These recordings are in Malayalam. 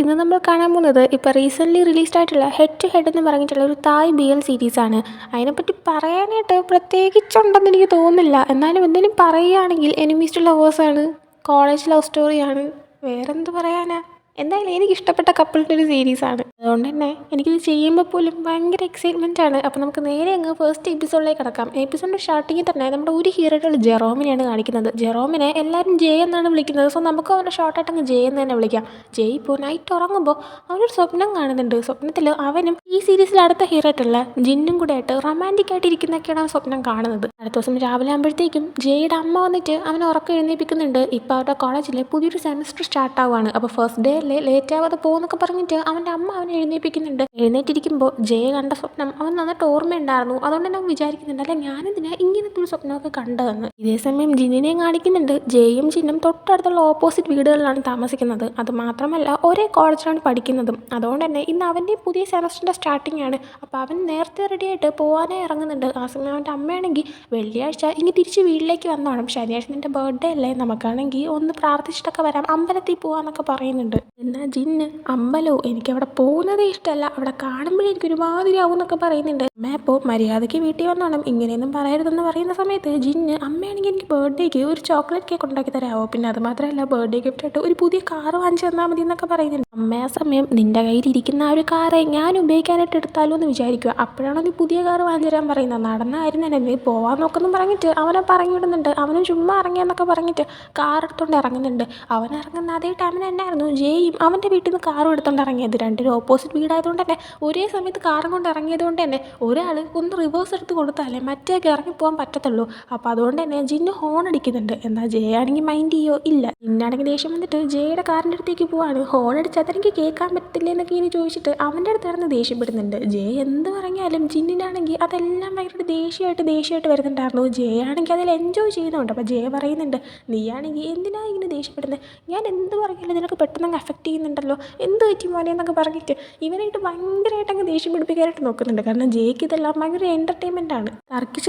ഇന്ന് നമ്മൾ കാണാൻ പോകുന്നത് ഇപ്പോൾ റീസെൻ്റ്ലി റിലീസ്ഡ് ആയിട്ടുള്ള ഹെഡ് ടു ഹെഡ് എന്ന് പറഞ്ഞിട്ടുള്ള ഒരു തായ് BL സീരീസാണ്. അതിനെപ്പറ്റി പറയാനായിട്ട് പ്രത്യേകിച്ചുണ്ടെന്ന് എനിക്ക് തോന്നുന്നില്ല. എന്നാലും എന്തെങ്കിലും പറയുകയാണെങ്കിൽ എനിമീസ് ടു ലവേഴ്സാണ്, കോളേജ് ലവ് സ്റ്റോറിയാണ്, വേറെന്ത് പറയാനാ. എന്തായാലും എനിക്കിഷ്ടപ്പെട്ട കപ്പിളിൻ്റെ ഒരു സീരീസാണ്. അതുകൊണ്ട് തന്നെ എനിക്കിത് ചെയ്യുമ്പോൾ പോലും ഭയങ്കര എക്സൈറ്റ്മെൻ്റ് ആണ്. അപ്പോൾ നമുക്ക് നേരെ അങ്ങ് ഫസ്റ്റ് എപ്പിസോഡിലേക്ക് കിടക്കാം. എപ്പിസോഡിൻ്റെ സ്റ്റാർട്ടിങ്ങിൽ തന്നെ നമ്മുടെ ഒരു ഹീറോയുടെ ജെറോമിനെയാണ് കാണിക്കുന്നത്. ജെറോമിനെ എല്ലാവരും ജെ എന്നാണ് വിളിക്കുന്നത്. സോ നമുക്ക് അവൻ്റെ ഷോർട്ടായിട്ട് അങ്ങ് ജെ എന്ന് തന്നെ വിളിക്കാം. ജെ ഇപ്പോൾ നൈറ്റ് ഉറങ്ങുമ്പോൾ അവനൊരു സ്വപ്നം കാണുന്നുണ്ട്. സ്വപ്നത്തിൽ അവനും ഈ സീരീസിൽ അടുത്ത ഹീറോ ആയിട്ടുള്ള ജിന്നും കൂടെ ആയിട്ട് റൊമാൻറ്റിക് ആയിട്ട് ഇരിക്കുന്നൊക്കെയാണ് അവൻ സ്വപ്നം കാണുന്നത്. അടുത്ത ദിവസം രാവിലെ ആകുമ്പോഴത്തേക്കും ജെയുടെ അമ്മ വന്നിട്ട് അവനെ ഉറക്കം എഴുന്നേൽപ്പിക്കുന്നുണ്ട്. ഇപ്പോൾ അവരുടെ കോളേജിൽ പുതിയൊരു സെമസ്റ്റർ സ്റ്റാർട്ട് ആവുകയാണ്. അപ്പോൾ ഫസ്റ്റ് ഡേ അല്ലേ, ലേറ്റ് ആവാതെ പോകുന്നൊക്കെ പറഞ്ഞിട്ട് അവൻ്റെ അമ്മ അവനെ എഴുന്നേൽപ്പിക്കുന്നുണ്ട്. എഴുന്നേറ്റിരിക്കുമ്പോൾ ജയ കണ്ട സ്വപ്നം അവൻ നന്നായിട്ട് ഓർമ്മയുണ്ടായിരുന്നു. അതുകൊണ്ട് തന്നെ അവൻ വിചാരിക്കുന്നുണ്ട്, അല്ല ഞാനിതിനെ ഇങ്ങനത്തെ ഒരു സ്വപ്നമൊക്കെ കണ്ടതെന്ന്. ഇതേ സമയം ജിന്നിനെയും കാണിക്കുന്നുണ്ട്. ജയും ജിന്നും തൊട്ടടുത്തുള്ള ഓപ്പോസിറ്റ് വീടുകളിലാണ് താമസിക്കുന്നത്. അത് മാത്രമല്ല ഒരേ കോളേജിലാണ് പഠിക്കുന്നതും. അതുകൊണ്ട് തന്നെ ഇന്ന് അവൻ്റെ പുതിയ സെമസ്റ്ററിൻ്റെ സ്റ്റാർട്ടിംഗ് ആണ്. അപ്പോൾ അവൻ നേരത്തെ റെഡിയായിട്ട് പോകാനായി ഇറങ്ങുന്നുണ്ട്. ആ സമയം അവൻ്റെ അമ്മയാണെങ്കിൽ വെള്ളിയാഴ്ച ഇനി തിരിച്ച് വീട്ടിലേക്ക് വന്നോണം, ശനിയാഴ്ച നിൻ്റെ ബർത്ത്ഡേ അല്ലേ, നമുക്കാണെങ്കിൽ ഒന്ന് പ്രാർത്ഥിച്ചിട്ടൊക്കെ വരാം, അമ്പലത്തിൽ പോകാമെന്നൊക്കെ പറയുന്നുണ്ട്. എന്നാൽ ജിന്ന് അമ്പലോ, എനിക്കവിടെ പോകുന്നതേ ഇഷ്ടമല്ല, അവിടെ കാണുമ്പോഴേ എനിക്ക് ഒരുമാതിരി ആവും എന്നൊക്കെ പറയുന്നുണ്ട്. അമ്മ അപ്പോൾ മര്യാദയ്ക്ക് വീട്ടിൽ വന്നോണം, ഇങ്ങനെയൊന്നും പറയരുതെന്ന് പറയുന്ന സമയത്ത് ജിന്ന് അമ്മയാണെങ്കിൽ എനിക്ക് ബർത്ത്ഡേക്ക് ഒരു ചോക്ലേറ്റ് കേക്ക് ഉണ്ടാക്കി തരാമോ, പിന്നെ അത് മാത്രമല്ല ബർത്ത്ഡേ ഗിഫ്റ്റായിട്ട് ഒരു പുതിയ കാറ് വാങ്ങിച്ചു തന്നാൽ മതി എന്നൊക്കെ പറയുന്നുണ്ട്. അമ്മ ആ സമയം നിൻ്റെ കയ്യിലിരിക്കുന്ന ആ ഒരു കാറ് ഞാൻ ഉപയോഗിക്കാനായിട്ട് എടുത്താലോ എന്ന് വിചാരിക്കുക. അപ്പോഴാണ് നീ പുതിയ കാറ് വാങ്ങിച്ചു തരാൻ പറയുന്നത്. നടന്ന കാര്യം തന്നെ, നീ പോകാൻ നോക്കുന്നു പറഞ്ഞിട്ട് അവനെ പറഞ്ഞു വിടുന്നുണ്ട്. അവനും ചുമ്മാ ഇറങ്ങിയെന്നൊക്കെ പറഞ്ഞിട്ട് കാർ എടുത്തുകൊണ്ട് ഇറങ്ങുന്നുണ്ട്. അവൻ ഇറങ്ങുന്ന അതേ ടൈമിന് തന്നെയായിരുന്നു ജെയും അവൻ്റെ വീട്ടിൽ നിന്ന് കാറും എടുത്തുകൊണ്ട് ഇറങ്ങിയത്. രണ്ടും ഓപ്പോസിറ്റ് വീടായതുകൊണ്ട് തന്നെ ഒരേ സമയത്ത് കാറും കൊണ്ട് ഇറങ്ങിയത് കൊണ്ട് തന്നെ ഒരാൾ ഒന്ന് റിവേഴ്സ് എടുത്ത് കൊടുത്താലേ മറ്റേക്ക് ഇറങ്ങിപ്പോകാൻ പറ്റത്തുള്ളൂ. അപ്പോൾ അതുകൊണ്ട് തന്നെ ജിന്ന് ഹോൺ അടിക്കുന്നുണ്ട്. എന്നാൽ ജെ ആണെങ്കിൽ മൈൻഡ് ചെയ്യോ ഇല്ല. ജിന്നാണെങ്കിൽ ദേഷ്യം വന്നിട്ട് ജെയുടെ കാറിൻ്റെ അടുത്തേക്ക് പോവാണ്. ഹോൺ അടിച്ചാൽ അതെനിക്ക് കേൾക്കാൻ പറ്റില്ല എന്നൊക്കെ ഇങ്ങനെ ചോദിച്ചിട്ട് അവൻ്റെ അടുത്ത് കിടന്ന് ദേഷ്യപ്പെടുന്നുണ്ട്. ജെ എന്ത് പറഞ്ഞാലും ജിന്നിനാണെങ്കിൽ അതെല്ലാം ഭയങ്കര ദേഷ്യമായിട്ട് വരുന്നുണ്ടായിരുന്നു. ജെ ആണെങ്കിൽ അതിൽ എൻജോയ് ചെയ്യുന്നുണ്ട്. അപ്പോൾ ജെ പറയുന്നുണ്ട്, നീയാണെങ്കിൽ എന്തിനാ ഇങ്ങനെ ദേഷ്യപ്പെടുന്നത്, ഞാൻ എന്ത് പറഞ്ഞാലും നിനക്ക് പെട്ടെന്ന് അഫക്റ്റ് ചെയ്യുന്നുണ്ടല്ലോ, എന്ത് പറ്റി മോനെ എന്നൊക്കെ പറഞ്ഞിട്ട് ഇവനായിട്ട് ഭയങ്കരമായിട്ട് അങ്ങ് ദേഷ്യം പിടിപ്പിക്കാനായിട്ട് നോക്കുന്നുണ്ട്. കാരണം ജെയ്ക്ക് ഇതെല്ലാം ഭയങ്കര എൻ്റർടൈൻമെൻ്റ് ആണ്.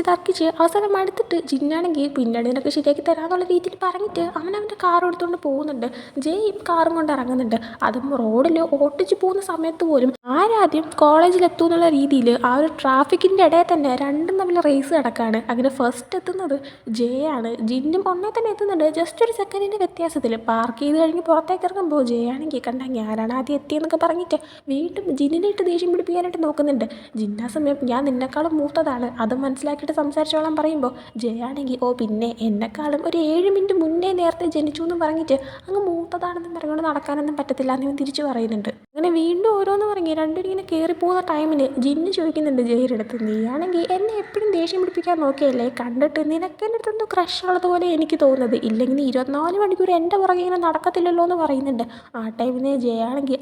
തർക്കിച്ച് അവസാനം അടുത്തിട്ട് ജിന്നാണെങ്കിൽ പിന്നീട് നിനക്ക് ശരിയാക്കി തരാമെന്നുള്ള രീതിയിൽ പറഞ്ഞിട്ട് അവൻ്റെ കാർ എടുത്തുകൊണ്ട് പോകുന്നുണ്ട്. ജെയ് കാറും കൊണ്ട് ഇറങ്ങുന്നുണ്ട്. അതും റോഡിൽ ഓട്ടിച്ച് പോകുന്ന സമയത്ത് പോലും ആരാദ്യം കോളേജിലെത്തും എന്നുള്ള രീതിയിൽ ആ ഒരു ട്രാഫിക്കിൻ്റെ ഇടയിൽ തന്നെ രണ്ടും തമ്മിൽ റേസ് കിടക്കുകയാണ്. അങ്ങനെ ഫസ്റ്റ് എത്തുന്നത് ജെ ആണ്. ജിന്നും ഒന്നേ തന്നെ എത്തുന്നുണ്ട്. ജസ്റ്റ് ഒരു സെക്കൻഡിൻ്റെ വ്യത്യാസത്തിൽ പാർക്ക് ചെയ്ത് കഴിഞ്ഞ് പുറത്തേക്ക് ഇറങ്ങുമ്പോൾ ജെ ആണെങ്കിൽ കണ്ട ഞാനാണ് ആദ്യം എത്തിയെന്നൊക്കെ പറഞ്ഞിട്ട് വീണ്ടും ജിന്നിനായിട്ട് ദേഷ്യം പിടിപ്പിക്കാനായിട്ട് നോക്കുന്നുണ്ട്. ജിന്നാ സമയം ഞാൻ നിന്നെക്കാളും മൂത്തതാണ്, അത് മനസ്സിലാക്കിയിട്ട് സംസാരിച്ചോളാൻ പറയുമ്പോൾ ജെ ആണെങ്കിൽ ഓ പിന്നെ എന്നെക്കാളും ഒരു 7 മിനിറ്റ് മുന്നേ നേരത്തെ ജനിച്ചു എന്ന് പറഞ്ഞിട്ട് അങ്ങ് മൂത്തതാണെന്നും പറഞ്ഞുകൊണ്ട് നടക്കാനൊന്നും പറ്റത്തില്ല എന്ന് ഇവൻ തിരിച്ചു പറയുന്നുണ്ട്. അങ്ങനെ വീണ്ടും ഓരോന്ന് പറഞ്ഞ് രണ്ടുപേരും ഇങ്ങനെ കയറിപ്പോകുന്ന ടൈമിന് ജിന്ന് ചോദിക്കുന്നുണ്ട് ജെയുടെ അടുത്ത്, നീയാണെങ്കിൽ എന്നെ എപ്പോഴും ദേഷ്യം പിടിപ്പിക്കാൻ നോക്കിയല്ലേ, കണ്ടിട്ട് നിനക്ക് എൻ്റെ അടുത്തൊന്നും ക്രഷ് ഉള്ളതുപോലെ എനിക്ക് തോന്നുന്നത്, ഇല്ലെങ്കിൽ 24 മണിക്കൂർ എൻ്റെ പുറകെ ഇങ്ങനെ നടക്കത്തില്ലല്ലോ എന്ന് പറയുന്നുണ്ട്. ആ ടൈമിന് ജെ ആണെങ്കിൽ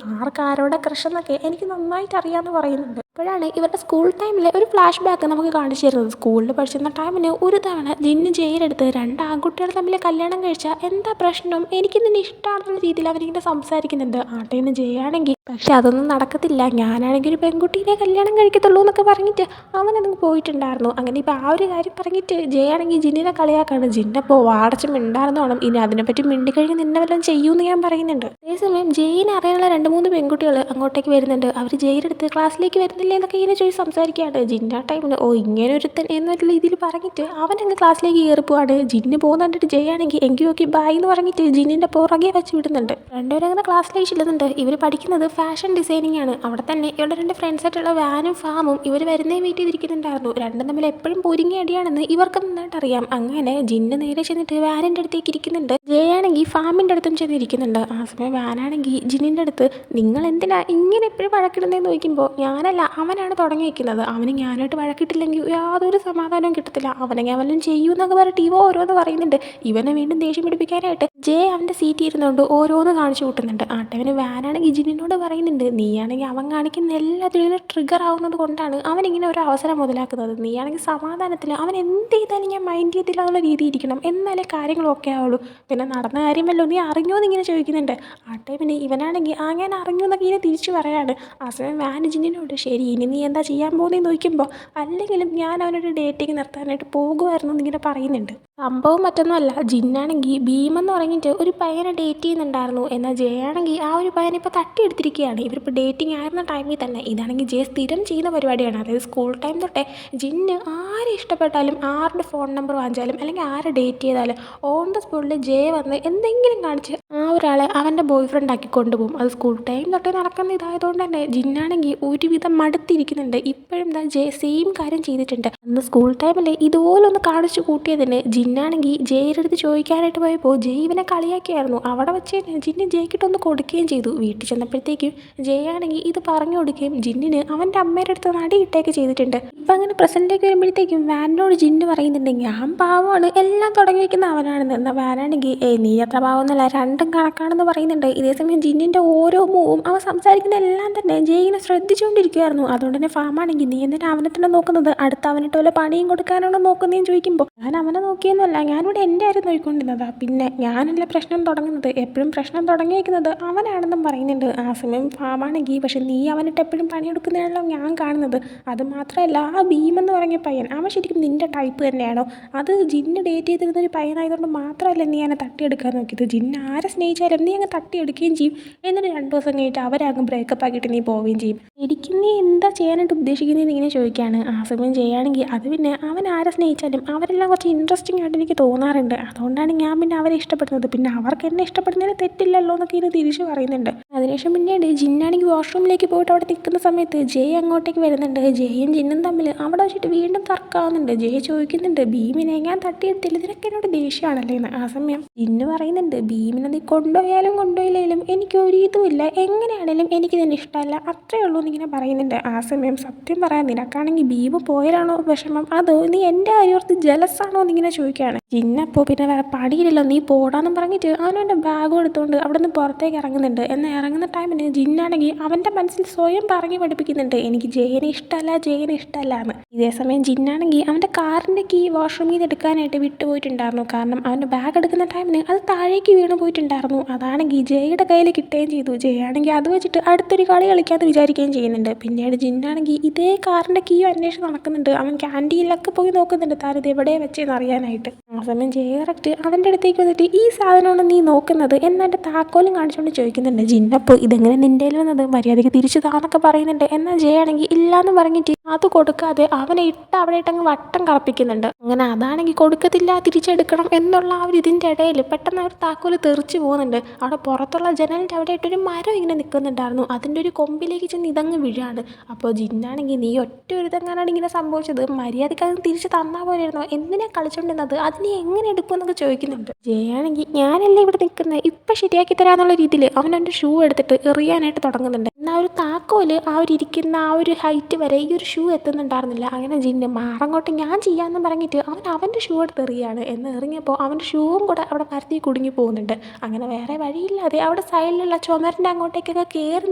ആരോടെ ക്രഷ് എന്നൊക്കെ എനിക്ക് നന്നായിട്ട് അറിയാമെന്ന് പറയുന്നുണ്ട്. അപ്പോഴാണ് ഇവരുടെ സ്കൂൾ ടൈമിലെ ഒരു ഫ്ലാഷ് ബാക്ക് നമുക്ക് കാണിച്ചു തരുന്നത്. സ്കൂളിൽ പഠിച്ചിരുന്ന ടൈമിന് ഒരു തവണ ജിന്ന് ജയിലെടുത്ത് 2 ആൺകുട്ടികൾ തമ്മിൽ കല്യാണം കഴിച്ചാൽ എന്താ പ്രശ്നം, എനിക്ക് നിന്നെ ഇഷ്ടമാണെന്നുള്ള രീതിയിൽ അവരിങ്ങനെ സംസാരിക്കുന്നുണ്ട്. ആ ടൈമിന് ജയാണെങ്കിൽ പക്ഷെ അതൊന്നും നടക്കത്തില്ല, ഞാനാണെങ്കിൽ ഒരു പെൺകുട്ടീനെ കല്യാണം കഴിക്കത്തുള്ളൂ എന്നൊക്കെ പറഞ്ഞിട്ട് അവനത് പോയിട്ടുണ്ടായിരുന്നു. അങ്ങനെ ഇപ്പോൾ ആ ഒരു കാര്യം പറഞ്ഞിട്ട് ജയാണെങ്കിൽ ജിന്നിനെ കളിയാക്കാണ്. ജിന്നപ്പോൾ വാടച്ച് മിണ്ടായിരുന്നു വേണം, ഇനി അതിനെപ്പറ്റി മിണ്ടിക്കഴിഞ്ഞ് നിന്നെ വല്ലതും ചെയ്യുമെന്ന് ഞാൻ പറയുന്നുണ്ട്. അതേസമയം ജയിനെ അറിയാനുള്ള 2-3 പെൺകുട്ടികൾ അങ്ങോട്ടേക്ക് വരുന്നുണ്ട്. അവർ ജയിലെടുത്ത് ക്ലാസ്സിലേക്ക് വരുന്നില്ലേ എന്നൊക്കെ ഇങ്ങനെ ചോദിച്ച് സംസാരിക്കുകയാണ്. ജിന്ന ടൈമിൽ ഓ ഇങ്ങനെ ഒരുത്തൻ എന്നൊരു രീതിയിൽ പറഞ്ഞിട്ട് അവനങ്ങ് ക്ലാസ്സിലേക്ക് കയറിപ്പോവാണ്. ജിന്ന് പോകുന്നുണ്ടിട്ട് ജയാണെങ്കിൽ എങ്കിൽ ഓക്കെ ബായ് എന്ന് പറഞ്ഞിട്ട് ജിന്നിൻ്റെ പുറകെ വെച്ച് വിടുന്നുണ്ട്. രണ്ടുപേരും അങ്ങനെ ക്ലാസ്സിലേക്ക് ചെല്ലുന്നുണ്ട്. ഇവർ പഠിക്കുന്നത് ഫാഷൻ ഡിസൈനിങ് ആണ്. അവിടെ തന്നെ ഇവരുടെ 2 ഫ്രണ്ട്സായിട്ടുള്ള വാനും ഫാമും ഇവർ വരുന്നേ വെയിറ്റ് ചെയ്തിരിക്കുന്നുണ്ടായിരുന്നു. രണ്ടും തമ്മിൽ എപ്പോഴും പൊരിങ്ങി അടിയാണെന്ന് ഇവർക്ക് നന്നായിട്ട് അറിയാം. അങ്ങനെ ജിന്ന് നേരെ ചെന്നിട്ട് വാനിൻ്റെ അടുത്തേക്ക് ഇരിക്കുന്നുണ്ട്. ജയാണെങ്കിൽ ഫാമിൻ്റെ അടുത്തും ചെന്നിരിക്കുന്നുണ്ട്. ആ സമയം വാനാണെങ്കിൽ ജിന്നിൻ്റെ അടുത്ത് നിങ്ങൾ എന്തിനാ ഇങ്ങനെ എപ്പോഴും വഴക്കിടുന്നതെന്ന് ചോദിക്കുമ്പോൾ ഞാനല്ല അവനാണ് തുടങ്ങി വയ്ക്കുന്നത്, അവന് ഞാനായിട്ട് വഴക്കിട്ടില്ലെങ്കിൽ യാതൊരു സമാധാനവും കിട്ടത്തില്ല, അവനെങ്കിൽ അവനും ചെയ്യുമെന്നൊക്കെ പറഞ്ഞിട്ട് ഇവ ഓരോന്ന് പറയുന്നുണ്ട്. ഇവനെ വീണ്ടും ദേഷ്യം പിടിപ്പിക്കാനായിട്ട് ജെ അവൻ്റെ സീറ്റ് ഇരുന്നുകൊണ്ട് ഓരോന്ന് കാണിച്ചു കൂട്ടുന്നുണ്ട്. ആ ടൈമിന് വാനാണെങ്കിൽ ജിന്നിനോട് പറയുന്നുണ്ട്, നീയാണെങ്കിൽ അവൻ കാണിക്കുന്ന എല്ലാത്തിനും ട്രിഗർ ആവുന്നത് കൊണ്ടാണ് അവനിങ്ങനെ ഒരു അവസരം മുതലാക്കുന്നത്, നീയാണെങ്കിൽ സമാധാനത്തിൽ അവൻ എന്ത് ചെയ്താലും ഞാൻ മൈൻഡ് ചെയ്തില്ല എന്നുള്ള രീതി ഇരിക്കണം, എന്നാലേ കാര്യങ്ങളൊക്കെ ആവുള്ളൂ, പിന്നെ നടന്ന കാര്യമല്ലോ നീ അറിഞ്ഞോ എന്നിങ്ങനെ ചോദിക്കുന്നുണ്ട്. ആ ടൈമിന് ഇവനാണെങ്കിൽ ഞാൻ അറിഞ്ഞു എന്നൊക്കെ ഇങ്ങനെ തിരിച്ചു പറയാണ്. ആ സമയം വാൻ ജിന്നിനോട് ശരി ഇനി നീ എന്താ ചെയ്യാൻ പോകുന്നതെന്ന് ചോദിക്കുമ്പോൾ അല്ലെങ്കിലും ഞാൻ അവനൊരു ഡേറ്റിംഗ് നിർത്താനായിട്ട് പോകുമായിരുന്നു എന്നിങ്ങനെ പറയുന്നുണ്ട്. സംഭവം മറ്റൊന്നുമല്ല, ജിന്നാണെങ്കിൽ ഭീമെന്ന് പറഞ്ഞിട്ട് ഒരു പയ്യനെ ഡേറ്റ് ചെയ്യുന്നുണ്ടായിരുന്നു. എന്നാൽ ജയാണെങ്കിൽ ആ ഒരു പയ്യനെ ഇപ്പോൾ തട്ടിയെടുത്തിരിക്കുകയാണ്. ഇവരിപ്പോൾ ഡേറ്റിംഗ് ആയിരുന്ന ടൈമിൽ തന്നെ. ഇതാണെങ്കിൽ ജയ സ്ഥിരം ചെയ്യുന്ന പരിപാടിയാണ്. അതായത് സ്കൂൾ ടൈം തൊട്ടേ ജിന്ന് ആരെ ഇഷ്ടപ്പെട്ടാലും ആരുടെ ഫോൺ നമ്പർ വാങ്ങിച്ചാലും അല്ലെങ്കിൽ ആരെ ഡേറ്റ് ചെയ്താലും ഓൺ ദ സ്പോട്ടിൽ ജയ വന്ന് എന്തെങ്കിലും കാണിച്ച് ആ ഒരാളെ അവൻ്റെ ബോയ് ഫ്രണ്ട് ആക്കി കൊണ്ടുപോകും. അത് സ്കൂൾ ടൈം തൊട്ടേ നടക്കുന്ന ഇതായതുകൊണ്ട് തന്നെ ജിന്നാണെങ്കിൽ ഒരുവിധം മടുത്തിരിക്കുന്നുണ്ട്. ഇപ്പോഴും എന്താ ജയ സെയിം കാര്യം ചെയ്തിട്ടുണ്ട്. അന്ന് സ്കൂൾ ടൈമിൽ ഇതുപോലൊന്ന് കാണിച്ചു കൂട്ടിയതിന് ജിന്നാണെങ്കിൽ ജയുടെ അടുത്ത് ചോദിക്കാനായിട്ട് പോയപ്പോൾ ജയ് ഇവനെ കളിയാക്കിയായിരുന്നു. അവിടെ വെച്ച് ജിന്ന് ജയ്ക്കിട്ടൊന്ന് കൊടുക്കുകയും ചെയ്തു. വീട്ടിൽ ചെന്നപ്പോഴത്തേക്കും ജയാണെങ്കിൽ ഇത് പറഞ്ഞു കൊടുക്കുകയും ജിന്നിന് അവൻ്റെ അമ്മയുടെ അടുത്ത് നടിയിട്ടേക്ക് ചെയ്തിട്ടുണ്ട്. ഇപ്പം അങ്ങനെ പ്രസൻറ്റിലേക്ക് വരുമ്പോഴത്തേക്കും വാനിനോട് ജിന്ന് പറയുന്നുണ്ട്, ഞാൻ പാവമാണ്, എല്ലാം തുടങ്ങി വയ്ക്കുന്ന അവനാണെന്ന്. എന്നാൽ വാനാണെങ്കിൽ നീ അത്ര പാവമൊന്നുമല്ല, രണ്ടും കണക്കാണെന്ന് പറയുന്നുണ്ട്. ഇതേസമയം ജിന്നിൻ്റെ ഓരോ മൂവും അവൻ സംസാരിക്കുന്ന എല്ലാം തന്നെ ജയിനെ ശ്രദ്ധിച്ചുകൊണ്ടിരിക്കുമായിരുന്നു. അതുകൊണ്ട് തന്നെ ഫാമാണെങ്കിൽ നീ എന്തിനാ അവനെ തന്നെ നോക്കുന്നത്, അടുത്ത അവനിട്ട് വല്ല പണിയും കൊടുക്കാനാണോ നോക്കുന്നതെന്ന് ചോദിക്കുമ്പോൾ ഞാൻ അവനെ നോക്കിയെന്നല്ല, ഞാനിവിടെ എൻ്റെ ആരും നോക്കിക്കൊണ്ടിരുന്നതാ, പിന്നെ ഞാനല്ല പ്രശ്നം തുടങ്ങുന്നത്, എപ്പോഴും പ്രശ്നം തുടങ്ങി വയ്ക്കുന്നത് അവനാണെന്നും പറയുന്നുണ്ട്. ആ സമയം ഫാമാണെങ്കിൽ പക്ഷെ നീ അവനിട്ട് എപ്പോഴും പണിയെടുക്കുന്നതാണല്ലോ ഞാൻ കാണുന്നത്. അത് മാത്രമല്ല ആ ഭീമെന്ന് പറഞ്ഞ പയ്യൻ അവൻ ശരിക്കും നിൻ്റെ ടൈപ്പ് തന്നെയാണോ? അത് ജിന്ന് ഡേറ്റ് ചെയ്തിരുന്ന ഒരു പയ്യനായതുകൊണ്ട് മാത്രമല്ല നീ എന്നെ തട്ടിയെടുക്കാൻ നോക്കിയത്. ജിന്ന് ആരെ സ്നേഹിച്ചാലും നീ അങ്ങ് തട്ടിയെടുക്കുകയും ചെയ്യും. എന്നിട്ട് 2 ദിവസം കഴിഞ്ഞിട്ട് അവരങ്ങ് ബ്രേക്കപ്പ് ആക്കിയിട്ട് നീ പോവുകയും ചെയ്യും. ശരിക്കും നീ എന്താ ചെയ്യാനായിട്ട് ഉദ്ദേശിക്കുന്നതെന്ന് ഇങ്ങനെ ചോദിക്കുകയാണ്. ആ സമയം ചെയ്യുകയാണെങ്കിൽ അത് പിന്നെ അവൻ ആരെ സ്നേഹിച്ചാലും അവരെല്ലാം കുറച്ച് ഇൻട്രസ്റ്റിംഗ് ആയിട്ട് എനിക്ക് തോന്നാറുണ്ട്. അതുകൊണ്ടാണ് ഞാൻ പിന്നെ അവരെ ഇഷ്ടപ്പെടുന്നത്. പിന്നെ അവർക്ക് എന്നെ ഇഷ്ടപ്പെടുന്നതിന് തെറ്റില്ലല്ലോ എന്നൊക്കെ ഇത് തിരിച്ച് പറയുന്നുണ്ട്. അതിനുശേഷം പിന്നീട് ജിന്നാണെങ്കിൽ വാഷ്റൂമിലേക്ക് പോയിട്ട് അവിടെ നിൽക്കുന്ന സമയത്ത് ജയ് അങ്ങോട്ടേക്ക് വരുന്നുണ്ട്. ജയും ജിന്നും തമ്മിൽ അവിടെ വെച്ചിട്ട് വീണ്ടും തർക്കമാവുന്നുണ്ട്. ജയ് ചോദിക്കുന്നുണ്ട്, ഭീമിനെ ഞാൻ തട്ടിയെടുത്തില്ല, ഇതിനൊക്കെ എന്നോട് ദേഷ്യമാണല്ലേ എന്ന്. ആ സമയം ജിന്ന് പറയുന്നുണ്ട്, ഭീമിനെ നീ കൊണ്ടുപോയാലും കൊണ്ടുപോയില്ലെങ്കിലും എനിക്ക് ഒരു ഇതുമില്ല, എങ്ങനെയാണെങ്കിലും എനിക്ക് തന്നെ ഇഷ്ടമല്ല, അത്രേ ഉള്ളൂ എന്നിങ്ങനെ പറയുന്നുണ്ട്. ആ സമയം സത്യം പറയാൻ നിനക്കാണെങ്കിൽ ഭീമ് പോയാലാണോ വിഷമം, അതോ നീ എൻ്റെ കാര്യോർത്ത് ജലസാണോ എന്നിങ്ങനെ ചോദിക്കുകയാണ്. ജിന്നപ്പോൾ പിന്നെ വേറെ പണിയില്ലല്ലോ, നീ പോടാന്നും പറഞ്ഞിട്ട് അവൻ്റെ ബാഗും എടുത്തുകൊണ്ട് അവിടെ നിന്ന് പുറത്തേക്ക് ഇറങ്ങുന്നുണ്ട്. എന്നാൽ ഇറങ്ങുന്ന ടൈമിന് ജിന്നാണെങ്കിൽ അവൻ്റെ മനസ്സിൽ സ്വയം പറഞ്ഞു പഠിപ്പിക്കുന്നുണ്ട്, എനിക്ക് ജയനെ ഇഷ്ടമല്ല, ജയനെ ഇഷ്ടമല്ല എന്ന്. ഇതേസമയം ജിന്നാണെങ്കിൽ അവൻ്റെ കാറിൻ്റെ കീ വാഷ്റൂമിൽ നിന്ന് എടുക്കാനായിട്ട് വിട്ടുപോയിട്ടുണ്ടായിരുന്നു. കാരണം അവൻ്റെ ബാഗ് എടുക്കുന്ന ടൈമിന് അത് താഴേക്ക് വീണ് പോയിട്ടുണ്ടായിരുന്നു. അതാണെങ്കിൽ ജയയുടെ കയ്യിൽ കിട്ടുകയും ചെയ്തു. ജയാണെങ്കിൽ അത് വെച്ചിട്ട് അടുത്തൊരു കളി കളിക്കാമെന്ന് വിചാരിക്കുകയും ചെയ്യുന്നുണ്ട്. പിന്നീട് ജിന്നാണെങ്കിൽ ഇതേ കാറിൻ്റെ കീയും അന്വേഷിച്ച് നടക്കുന്നുണ്ട്. അവൻ ക്യാൻറ്റീനിലൊക്കെ പോയി നോക്കുന്നുണ്ട് താനിത് എവിടെ വെച്ചെന്ന് അറിയാനായിട്ട്. ആ സമയം ജയ കറക്റ്റ് അവൻ്റെ അടുത്തേക്ക് വന്നിട്ട് ഈ സാധനമാണ് നീ നോക്കുന്നത് എന്നെ താക്കോലും കാണിച്ചുകൊണ്ട് ചോദിക്കുന്നുണ്ട്. ജിന്നപ്പോൾ ഇതെങ്ങനെ നിൻ്റെ വന്നത്, മര്യാദയ്ക്ക് തിരിച്ചു താന്നൊക്കെ പറയുന്നുണ്ട്. എന്നാൽ ജയാണെങ്കിൽ ഇല്ലയെന്ന് പറഞ്ഞിട്ട് അത് കൊടുക്കാതെ അവനെ ഇട്ട് അവിടെ ഇട്ടങ്ങ് വട്ടം കറപ്പിക്കുന്നുണ്ട്. അങ്ങനെ അതാണെങ്കിൽ കൊടുക്കത്തില്ല, തിരിച്ചെടുക്കണം എന്നുള്ള ആ ഒരു ഇതിൻ്റെ ഇടയിൽ പെട്ടെന്ന് അവർ താക്കോല് തെറിച്ച് പോകുന്നുണ്ട്. അവിടെ പുറത്തുള്ള ജനലിൻ്റെ അവിടെ ഇട്ടൊരു മരം ഇങ്ങനെ നിൽക്കുന്നുണ്ടായിരുന്നു. അതിൻ്റെ ഒരു കൊമ്പിലേക്ക് ചെന്ന് ഇതങ്ങ് വീഴാണ്. അപ്പോൾ ജിന്നാണെങ്കിൽ നീ ഒറ്റ ഒരു ഇതെങ്ങാനാണ് ഇങ്ങനെ സംഭവിച്ചത്, മര്യാദയ്ക്ക് അത് തിരിച്ച് തന്നാൽ പോലെയായിരുന്നോ, എന്തിനാ കളിച്ചോണ്ടിരുന്നത്, അത് നീ എങ്ങനെ എടുക്കുമെന്നൊക്കെ ചോദിക്കുന്നുണ്ട്. ജയാണെങ്കിൽ ഞാനല്ലേ ഇവിടെ നിൽക്കുന്നത്, ഇപ്പം ശരിയാക്കി തരാമെന്നുള്ള രീതിയിൽ അവൻ്റെ ഷൂ എടുത്തിട്ട് എറിയാനായിട്ട് തുടങ്ങുന്നുണ്ട്. എന്നാൽ ഒരു താക്കോല് ആ ഒരു ഇരിക്കുന്ന ആ ഒരു ഹൈറ്റ് വരെ ഈ ഒരു ഷൂ എത്തുന്നുണ്ടായിരുന്നില്ല. അങ്ങനെ ജിന്ന് മാറങ്ങോട്ട് ഞാൻ ചെയ്യാമെന്ന് പറഞ്ഞിട്ട് അവൻ്റെ ഷൂ എടുത്ത് എറിയാണ്. എന്ന് എറിഞ്ഞപ്പോൾ അവൻ്റെ ഷൂവും കൂടെ അവിടെ മരത്തിൽ കുടുങ്ങി പോകുന്നുണ്ട്. അങ്ങനെ വേറെ വഴിയില്ലാതെ അവിടെ സൈഡിലുള്ള ചുമരിൻ്റെ അങ്ങോട്ടേക്കൊക്കെ കയറി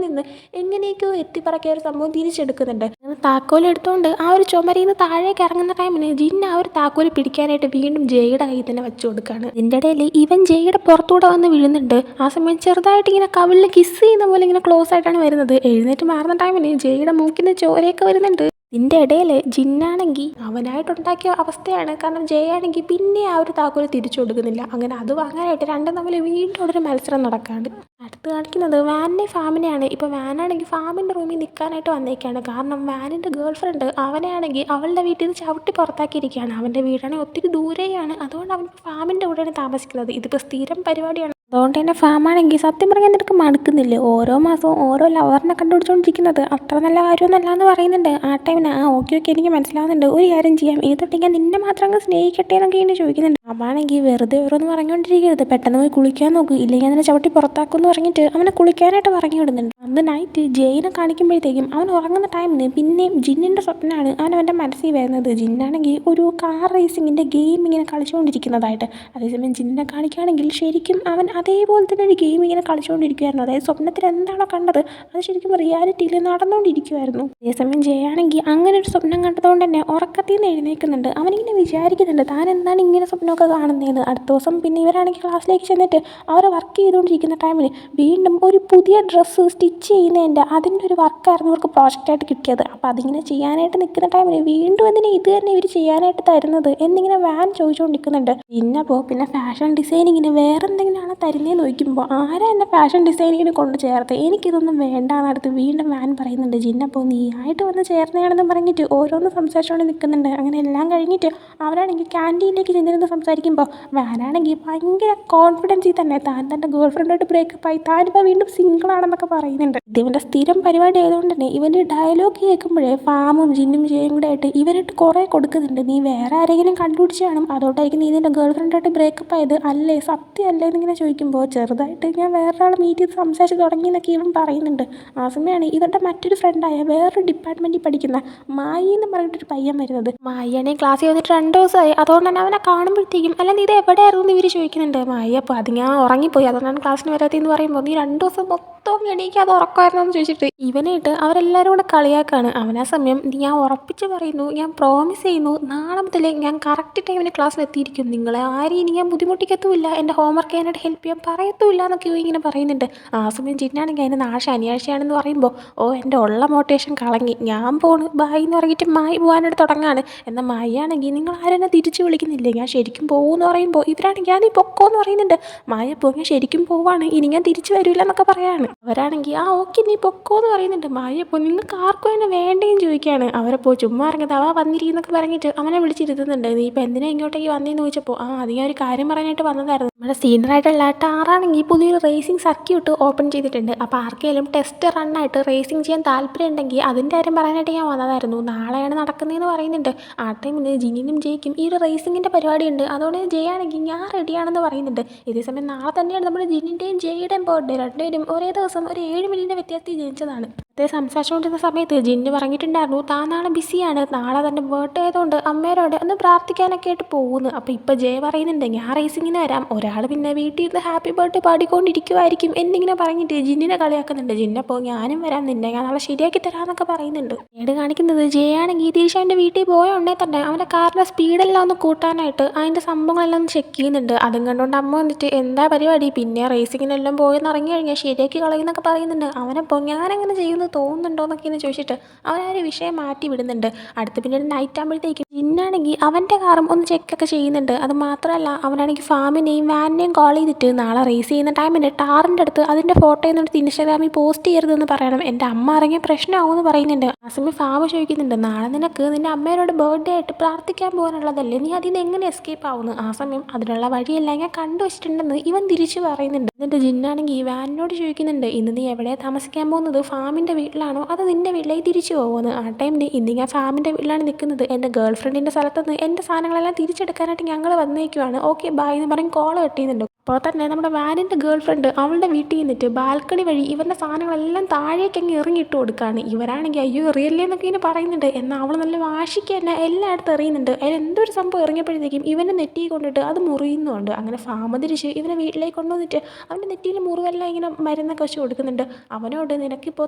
നിന്ന് എങ്ങനെയൊക്കെയോ എത്തിപ്പറക്കിയ ഒരു സംഭവം തിരിച്ചെടുക്കുന്നുണ്ട്. അങ്ങനെ താക്കോൽ എടുത്തുകൊണ്ട് ആ ഒരു ചുമരിൽ നിന്ന് താഴേക്ക് ഇറങ്ങുന്ന ടൈമിന് ജിന്ന് ആ ഒരു താക്കോൽ പിടിക്കാനായിട്ട് വീണ്ടും ജയുടെ കയ്യിൽ തന്നെ വെച്ചു കൊടുക്കുകയാണ്. ഇതിൻ്റെ ഇടയിൽ ഇവൻ ജയുടെ പുറത്തൂടെ വന്ന് വീഴുന്നുണ്ട്. ആ സമയം ചെറുതായിട്ട് ഇങ്ങനെ കവിളിൽ കിസ് ചെയ്യുന്ന പോലെ ഇങ്ങനെ ക്ലോസ് ആയിട്ടാണ് വരുന്നത്. എഴുന്നേറ്റ് മാറുന്ന ടൈമിന് ജയുടെ മൂക്കിൽ നിന്ന് ചോരയൊക്കെ വരുന്നുണ്ട്. ഇതിൻ്റെ ഇടയിൽ ജിന്നാണെങ്കിൽ അവനായിട്ടുണ്ടാക്കിയ അവസ്ഥയാണ്. കാരണം ജയാണെങ്കിൽ പിന്നെ ആ ഒരു താക്കോല് തിരിച്ചു കൊടുക്കുന്നില്ല. അങ്ങനെ അത് വാങ്ങാനായിട്ട് രണ്ടും തമ്മിൽ വീണ്ടും ഒരു മത്സരം നടക്കാണ്ട്. അടുത്ത് കാണിക്കുന്നത് വാനിൻ്റെ ഫാമിനെയാണ്. ഇപ്പോൾ വാനാണെങ്കിൽ ഫാമിൻ്റെ റൂമിൽ നിൽക്കാനായിട്ട് വന്നേക്കാണ്. കാരണം വാനിൻ്റെ ഗേൾ ഫ്രണ്ട് അവനെയാണെങ്കിൽ അവളുടെ വീട്ടിൽ നിന്ന് ചവിട്ടി പുറത്താക്കിയിരിക്കുകയാണ്. അവൻ്റെ വീടാണെങ്കിൽ ഒത്തിരി ദൂരെയാണ്. അതുകൊണ്ട് അവൻ ഫാമിൻ്റെ കൂടെയാണ് താമസിക്കുന്നത്. ഇതിപ്പോൾ സ്ഥിരം പരിപാടിയാണ്. അതുകൊണ്ട് തന്നെ ഫാമാണെങ്കിൽ സത്യം പറയാൻ നിനക്ക് മടുക്കുന്നില്ലേ, ഓരോ മാസവും ഓരോ ലവറിനെ കണ്ടുപിടിച്ചുകൊണ്ടിരിക്കുന്നത് അത്ര നല്ല കാര്യമൊന്നുമല്ല എന്ന് പറയുന്നുണ്ട്. ആ ടൈമിന് ഓക്കെ എനിക്ക് മനസ്സിലാവുന്നുണ്ട്, ഒരു കാര്യം ചെയ്യാം, ഇത് തൊട്ടിക്കാൻ നിന്നെ മാത്രം അങ്ങ് സ്നേഹിക്കട്ടെ എന്നൊക്കെ ഇങ്ങനെ ചോദിക്കുന്നുണ്ട്. ഫാമാണെങ്കിൽ വെറുതെ ഓരോന്ന് പറഞ്ഞുകൊണ്ടിരിക്കരുത്, പെട്ടെന്ന് പോയി കുളിക്കാൻ നോക്കും, ഇല്ലെങ്കിൽ അതിനെ ചവിട്ടി പുറത്താക്കുമെന്ന് പറഞ്ഞിട്ട് അവനെ കുളിക്കാനായിട്ട് പറഞ്ഞു വിടുന്നുണ്ട്. അന്ന് നൈറ്റ് ജയിനെ കാണിക്കുമ്പോഴത്തേക്കും അവൻ ഉറങ്ങുന്ന ടൈമിന് പിന്നെയും ജിന്നിൻ്റെ സ്വപ്നമാണ് അവൻ്റെ മനസ്സിൽ വരുന്നത്. ജിന്നാണെങ്കിൽ ഒരു കാർ റേസിങ്ങിൻ്റെ ഗെയിം ഇങ്ങനെ കളിച്ചുകൊണ്ടിരിക്കുന്നതായിട്ട്. അതേസമയം ജിന്നിനെ കാണിക്കുകയാണെങ്കിൽ ശരിക്കും അവൻ അതേപോലെ തന്നെ ഒരു ഗെയിം ഇങ്ങനെ കളിച്ചുകൊണ്ടിരിക്കുമായിരുന്നു. അതായത് സ്വപ്നത്തിൽ എന്താണോ കണ്ടത് അത് ശരിക്കും റിയാലിറ്റിയിൽ നടന്നുകൊണ്ടിരിക്കുമായിരുന്നു. അതേസമയം ജയാണെങ്കിൽ അങ്ങനെ ഒരു സ്വപ്നം കണ്ടതുകൊണ്ട് തന്നെ ഉറക്കത്തിൽ നിന്ന് എഴുന്നേൽക്കുന്നുണ്ട്. അവനിങ്ങനെ വിചാരിക്കുന്നുണ്ട് താൻ എന്താണ് ഇങ്ങനെ സ്വപ്നമൊക്കെ കാണുന്നതെന്ന്. അടുത്ത ദിവസം പിന്നെ ഇവരാണെങ്കിൽ ക്ലാസ്സിലേക്ക് ചെന്നിട്ട് അവരെ വർക്ക് ചെയ്തുകൊണ്ടിരിക്കുന്ന ടൈമിൽ വീണ്ടും ഒരു പുതിയ ഡ്രസ്സ് സ്റ്റിച്ച് സ്റ്റിച്ച് ചെയ്യുന്നതിൻ്റെ അതിൻ്റെ ഒരു വർക്കായിരുന്നു ഇവർക്ക് പ്രോജക്റ്റായിട്ട് കിട്ടിയത്. അപ്പോൾ അതിങ്ങനെ ചെയ്യാനായിട്ട് നിൽക്കുന്ന ടൈമിൽ വീണ്ടും എന്തിനാ ഇത് തന്നെ ഇവർ ചെയ്യാനായിട്ട് തരുന്നത് എന്നിങ്ങനെ വാൻ ചോദിച്ചുകൊണ്ടിരിക്കുന്നുണ്ട്. പിന്നപ്പോൾ പിന്നെ ഫാഷൻ ഡിസൈനിങ്ങിന് വേറെ എന്തെങ്കിലുമാണ് തരുന്നതെന്ന് ചോദിക്കുമ്പോൾ ആരാ എന്നെ ഫാഷൻ ഡിസൈനിങ്ങിന് കൊണ്ട് ചേർത്ത്, എനിക്കിതൊന്നും വേണ്ടാന്നടുത്ത് വീണ്ടും വാൻ പറയുന്നുണ്ട്. ജിന്നപ്പോൾ നീ ആയിട്ട് വന്ന് ചേർന്നതാണെന്ന് പറഞ്ഞിട്ട് ഓരോന്ന് സംസാരിച്ചുകൊണ്ട് നിൽക്കുന്നുണ്ട്. അങ്ങനെ എല്ലാം കഴിഞ്ഞിട്ട് അവരാണെങ്കിൽ ക്യാൻറ്റീനിലേക്ക് ചെന്നിരുന്ന് സംസാരിക്കുമ്പോൾ വാനാണെങ്കിൽ ഭയങ്കര കോൺഫിഡൻസിൽ തന്നെ താൻ തൻ്റെ ഗേൾ ഫ്രണ്ടായിട്ട് ബ്രേക്കപ്പ് ആയി താനിപ്പോൾ വീണ്ടും സിംഗിളാണെന്നൊക്കെ പറയുന്നുണ്ട്. ഇവൻ്റെ സ്ഥിരം പരിപാടി ആയതുകൊണ്ട് തന്നെ ഇവൻ്റെ ഡയലോഗ് കേൾക്കുമ്പോഴേ ഫാമും ജിന്നും ജയും കൂടെ ആയിട്ട് ഇവനായിട്ട് കുറേ കൊടുക്കുന്നുണ്ട്. നീ വേറെ ആരെങ്കിലും കണ്ടുപിടിച്ച് കാണും, അതോട്ടായിരിക്കും നീ നിൻ്റെ ഗേൾ ഫ്രണ്ടായിട്ട് ബ്രേക്കപ്പ് ആയത് അല്ലേ, സത്യമല്ലേ എന്നിങ്ങനെ ചോദിക്കുമ്പോൾ ചെറുതായിട്ട് ഞാൻ വേറൊരാളെ മീറ്റ് ചെയ്ത് സംസാരിച്ച് തുടങ്ങി എന്നൊക്കെ ഇവൻ പറയുന്നുണ്ട്. ആ സമയമാണ് ഇവരുടെ മറ്റൊരു ഫ്രണ്ടായ വേറൊരു ഡിപ്പാർട്ട്മെൻറ്റിൽ പഠിക്കുന്ന മായി എന്ന് പറഞ്ഞിട്ടൊരു പയ്യൻ വരുന്നത്. മായിയാണെങ്കിൽ ക്ലാസ്സിൽ വന്നിട്ട് 2 ദിവസമായി, അതുകൊണ്ട് തന്നെ അവനെ കാണുമ്പോഴത്തേക്കും അല്ല നീ ഇത് എവിടെയായിരുന്നു എന്ന് ഇവർ ചോദിക്കുന്നുണ്ട്. മായി അപ്പോൾ അത് ഞാൻ ഉറങ്ങിപ്പോയി, അതുകൊണ്ടാണ് ക്ലാസ്സിന് വരാത്തതെന്ന് പറയുമ്പോൾ നീ 2 ദിവസം മൊത്തം എണീക്കാതെ ഉറക്കമായിരുന്നു എന്ന് ചോദിച്ചിട്ട് ഇവനായിട്ട് അവരെല്ലാവരും കൂടെ കളിയാക്കാണ്. അവനാ സമയം ഞാൻ ഉറപ്പിച്ച് പറയുന്നു, ഞാൻ പ്രോമിസ് ചെയ്യുന്നു നാളെ മുതൽ ഞാൻ കറക്റ്റ് ടൈമിന് ക്ലാസ്സിൽ എത്തിയിരിക്കും, നിങ്ങളെ ആരെയും ഇനി ഞാൻ ബുദ്ധിമുട്ടിക്കത്തുമില്ല, എൻ്റെ ഹോംവർക്ക് ചെയ്യാനായിട്ട് ഹെൽപ്പ് ചെയ്യാൻ പറയത്തുമില്ല എന്നൊക്കെ ഇങ്ങനെ പറയുന്നുണ്ട്. ആ സമയം ചിന്നാണെങ്കിൽ അതിന് നാളെ ശനിയാഴ്ചയാണെന്ന് പറയുമ്പോൾ ഓ എൻ്റെ ഉള്ള മോട്ടിവേഷൻ കളങ്ങി, ഞാൻ പോണ് ബായ് എന്ന് പറഞ്ഞിട്ട് മായി പോകാനായിട്ട് തുടങ്ങാണ്. എന്നാൽ മായാണെങ്കിൽ നിങ്ങൾ ആരും എന്നെ തിരിച്ച് വിളിക്കുന്നില്ലേ, ഞാൻ ശരിക്കും പോകുമെന്ന് പറയുമ്പോൾ ഇവരാണെങ്കിൽ ഞാൻ നീ പൊക്കോ എന്ന് പറയുന്നുണ്ട്. മായ പോ ഞാൻ ശരിക്കും പോവാണ്, ഇനി ഞാൻ തിരിച്ചു വരില്ല എന്നൊക്കെ പറയാണ്. അവരാണെങ്കിൽ ആ ഓക്കെ നീ പൊക്കോ എന്ന് പറയുന്നുണ്ട്. മായ പോ നിങ്ങൾക്ക് ആർക്കും എന്നെ വേണ്ടേന്ന് ചോദിക്കുകയാണ്. അവരപ്പോ ചുമ്മാ ഇറങ്ങിയത് അവ വന്നിരിക്കുന്നൊക്കെ പറഞ്ഞിട്ട് അവനെ വിളിച്ചിരുത്തുന്നുണ്ട്. നീ ഇപ്പം എന്തിനാ ഇങ്ങോട്ടേക്ക് വന്നേന്ന് ചോദിച്ചപ്പോൾ അത് ഞാൻ ഒരു കാര്യം പറയാനായിട്ട് വന്നതായിരുന്നു. നമ്മുടെ സീനിയറായിട്ടുള്ള ടാറാണെങ്കിൽ പുതിയൊരു റേസിംഗ് സർക്യൂട്ട് ഓപ്പൺ ചെയ്തിട്ടുണ്ട്. അപ്പോൾ ആർക്കെങ്കിലും ടെസ്റ്റ് റണ്ണായിട്ട് റേസിംഗ് ചെയ്യാൻ താല്പര്യം ഉണ്ടെങ്കിൽ അതിൻ്റെ കാര്യം പറയാനായിട്ട് ഞാൻ വന്നതായിരുന്നു. നാളെയാണ് നടക്കുന്നതെന്ന് പറയുന്നുണ്ട്. ആ ടൈമിൽ ജിനിനും ജയ്ക്കും ഈ ഒരു റേസിങ്ങിൻ്റെ പരിപാടി ഉണ്ട്, അതുകൊണ്ട് ജയാണെങ്കിൽ ഞാൻ റെഡിയാണെന്ന് പറയുന്നുണ്ട്. ഇതേസമയം നാളെ തന്നെയാണ് നമ്മുടെ ജിനിൻ്റെയും ജയുടെയും ബർത്ത്ഡേ. രണ്ടുപേരും ഒരേ ദിവസം ഒരു 7 മിനിറ്റിൻ്റെ വ്യത്യാസത്തിൽ ജനിച്ചതാണ്. അതേ സംസാരിച്ചുകൊണ്ടിരുന്ന സമയത്ത് ജിന്ന് പറഞ്ഞിട്ടുണ്ടായിരുന്നു താൻ നാളെ ബിസിയാണ്, നാളെ തൻ്റെ ബർത്ത്ഡേ ആയതുകൊണ്ട് അമ്മയോട് ഒന്ന് പ്രാർത്ഥിക്കാനൊക്കെ ആയിട്ട് പോകുന്നു. അപ്പോൾ ഇപ്പോൾ ജയ പറയുന്നുണ്ട് ഞാൻ റേസിങ്ങിന് വരാം, ഒരാൾ പിന്നെ വീട്ടിൽ ഇരുന്ന് ഹാപ്പി ബർത്ത്ഡേ പാടിക്കൊണ്ടിരിക്കുമായിരിക്കും എന്നിങ്ങനെ പറഞ്ഞിട്ട് ജിന്നിനെ കളിയാക്കുന്നുണ്ട്. ജിന്നപ്പോൾ ഞാനും വരാം, നിന്നെ ഞാൻ നാളെ ശരിയാക്കി തരാമെന്നൊക്കെ പറയുന്നുണ്ട്. ഏട് കാണിക്കുന്നത് ജയാണെങ്കിൽ തിരിച്ച് അവൻ്റെ വീട്ടിൽ പോയോണ്ടേ തന്നെ അവൻ്റെ കാറിൻ്റെ സ്പീഡെല്ലാം ഒന്ന് കൂട്ടാനായിട്ട് അതിൻ്റെ സംഭവങ്ങളെല്ലാം ഒന്ന് ചെക്ക് ചെയ്യുന്നുണ്ട്. അതും കണ്ടുകൊണ്ട് അമ്മ വന്നിട്ട് എന്താ പരിപാടി, പിന്നെ റേസിങ്ങിനെല്ലാം പോയെന്ന് ഇറങ്ങി കഴിഞ്ഞാൽ ശരിയാക്കി കളയുന്നൊക്കെ പറയുന്നുണ്ട്. അവനപ്പോൾ ഞാനങ്ങനെ ചെയ്യുന്നു തോന്നുന്നുണ്ടോ എന്നൊക്കെ ഇങ്ങനെ ചോദിച്ചിട്ട് അവനൊരു വിഷയം മാറ്റി വിടുന്നുണ്ട്. അടുത്ത് പിന്നീട് നൈറ്റ് ആകുമ്പോഴത്തേക്കും ജിന്നാണെങ്കിൽ അവൻ്റെ കാറും ഒന്ന് ചെക്കൊക്കെ ചെയ്യുന്നുണ്ട്. അത് മാത്രമല്ല അവനാണെങ്കിൽ ഫാമിനെയും വാനിനെയും കോൾ ചെയ്തിട്ട് നാളെ റേസ് ചെയ്യുന്ന ടൈമിന് ടാറിൻ്റെ അടുത്ത് അതിൻ്റെ ഫോട്ടോ എന്നിട്ട് ഇൻസ്റ്റാഗ്രാമിൽ പോസ്റ്റ് ചെയ്യരുതെന്ന് പറയണം, എൻ്റെ അമ്മ ഇറങ്ങിയ പ്രശ്നമാവുമെന്ന് പറയുന്നുണ്ട്. ആ സമയം ഫാമ ചോദിക്കുന്നുണ്ട് നാളെ നിനക്ക് നിൻ്റെ അമ്മയോട് ബർത്ത്ഡേ ആയിട്ട് പ്രാർത്ഥിക്കാൻ പോകാനുള്ളതല്ലേ, നീ അതിൽ നിന്ന് എങ്ങനെ എസ്കേപ്പ് ആവുന്നു. ആ സമയം അതിനുള്ള വഴിയെല്ലാം ഞാൻ കണ്ടുവച്ചിട്ടുണ്ടെന്ന് ഇവൻ തിരിച്ചു പറയുന്നുണ്ട്. എന്നിട്ട് ജിന്നാണെങ്കിൽ ഈ വാനിനോട് ചോദിക്കുന്നുണ്ട് ഇന്ന് നീ എവിടെയാണ് താമസിക്കാൻ പോകുന്നത്, ഫാമിൻ്റെ വീട്ടിലാണോ അത് നിൻ്റെ വീട്ടിലേക്ക് തിരിച്ചു പോകുമെന്ന്. ആ ടൈമിൽ ഇന്ന് ഞാൻ ഫാമിൻ്റെ വീട്ടിലാണ് നിൽക്കുന്നത്, എൻ്റെ ഗേൾ ഫ്രണ്ടിൻ്റെ സ്ഥലത്തുനിന്ന് എൻ്റെ സാധനങ്ങളെല്ലാം തിരിച്ചെടുക്കാനായിട്ട് ഞങ്ങൾ വന്നേക്കുവാണ്, ഓക്കെ ബായ് എന്ന് പറഞ്ഞ് കോൾ കെട്ടിയുന്നുണ്ട്. അപ്പോൾ തന്നെ നമ്മുടെ വാനിൻ്റെ ഗേൾ ഫ്രണ്ട് അവളുടെ വീട്ടിൽ നിന്നിട്ട് ബാൽക്കണി വഴി ഇവരുടെ സാധനങ്ങളെല്ലാം താഴേക്ക് അങ്ങ് എറിഞ്ഞിട്ട് കൊടുക്കുകയാണ്. ഇവരാണെങ്കിൽ അയ്യോ എറിയല്ലേ എന്നൊക്കെ ഇങ്ങനെ പറയുന്നുണ്ട്. എന്നാൽ അവൾ നല്ല വാശിക്ക് തന്നെ എല്ലായിടത്തും എറിയുന്നുണ്ട്. അതിൽ എന്തൊരു സംഭവം ഇറങ്ങിയപ്പോഴത്തേക്കും ഇവൻ്റെ നെറ്റി കൊണ്ടിട്ട് അത് മുറിയുന്നുണ്ട്. അങ്ങനെ ഫാമ തിരിച്ച് ഇവനെ വീട്ടിലേക്ക് കൊണ്ടുവന്നിട്ട് അവൻ്റെ നെറ്റിയിൽ മുറിവെല്ലാം ഇങ്ങനെ മരുന്നൊക്കെ വെച്ച് കൊടുക്കുന്നുണ്ട്. അവനോട് നിനക്കിപ്പോൾ